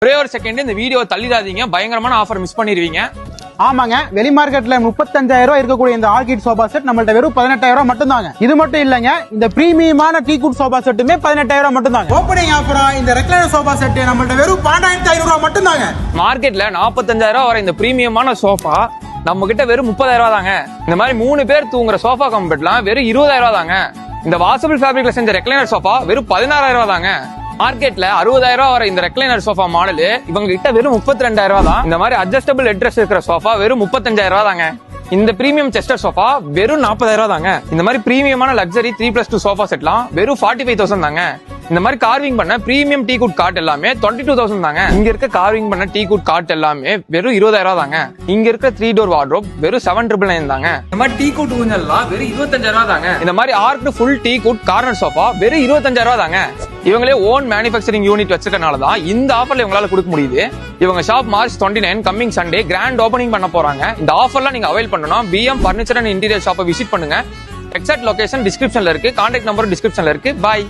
ஒரே ஒரு செகண்ட் இந்த வீடியோ தள்ளிடாதீங்க, பயங்கரமான ஆஃபர் மிஸ் பண்ணிடுவீங்க. ஆமாங்க, வெளி மார்க்கெட்ல 35,000 இருக்கக்கூடிய இந்த ஆர்கிட் சோபா செட் நம்மள்ட்ட வெறும் 18,000 மட்டும் தாங்க. இது மட்டும் இல்லங்க, இந்த பிரீமியமான டீக்குட் சோபா செட்டுமே 18,000 மட்டும் தாங்க. ஓப்பனிங் ஆஃபரா இந்த ரெக்லைனர் சோபா செட் நம்மள்ட்ட வெறும் 12,500 மட்டும் தாங்க. மார்க்கெட்ல 45,000 வர இந்த பிரீமியமான சோஃபா நம்ம கிட்ட வெறும் 30,000 தாங்க. இந்த மாதிரி 3 பேர் தூங்குற சோஃபா கம்பெட்லாம் வெறும் 20,000 தாங்க. இந்த வாஷபிள் ஃபேப்ரிக்ல செஞ்ச ரெக்லைனர் சோஃபா வெறும் 16,000 தாங்க. மார்க்கெட்ல 60,000 வர இந்த ரெக்லைனர் சோஃபா மாடல் இவங்க கிட்ட வெறும் 32,000 தான். இந்த மாதிரி அட்ஜஸ்டபிள் ஹெட்ரெஸ்ட் இருக்கிற சோஃபா வெறும் 35,000 தாங்க. இந்த பிரீமியம் செஸ்டர் சோஃபா வெறும் 40,000 தாங்க. இந்த மாதிரி பிரீமியமான லக்ஸரி 3+2 சோஃபா செட்லாம் வெறும் 45,000 தாங்க. இந்த மாதிரி கார்விங் பண்ண பிரீமியம் டீகுட் காட் எல்லாமே 22,000 தாங்க. இங்க இருக்க கார்விங் பண்ண டீகுட் காட் எல்லாமே வெறும் 20,000 தாங்க. இங்க இருக்க 3 டோர் வார்ட்ரோப் வெறும் 7,999 தாங்க. இந்த மாதிரி டீகுட் ஊஞ்சல்லாம் வெறும் 25,000 தாங்க. இந்த மாதிரி ஆர்க் ஃபுல் டீகுட் கார்னர் சோஃபா வெறும் 25,000 தாங்க. இவங்களே ஓன் மேனுஃபேக்சரிங் யூனிட் வச்சிருக்கனால தான் இந்த ஆஃபர்ல இவங்களால கொடுக்க முடியுது. இவங்க shop March 29 coming Sunday grand opening பண்ண போறாங்க. இந்த ஆஃபர்லாம் நீங்க அவைல் பண்ணனும். BM பர்னிச்சர் அண்ட் இன்டீரியர் ஷாப்பை விசிட் பண்ணுங்க. எக்ஸாக்ட் லொகேஷன் டிஸ்கிரிப்ஷன்ல இருக்கு, கான்டாக்ட் நம்பர் டிஸ்கிரிப்ஷன்ல இருக்கு. பாய்.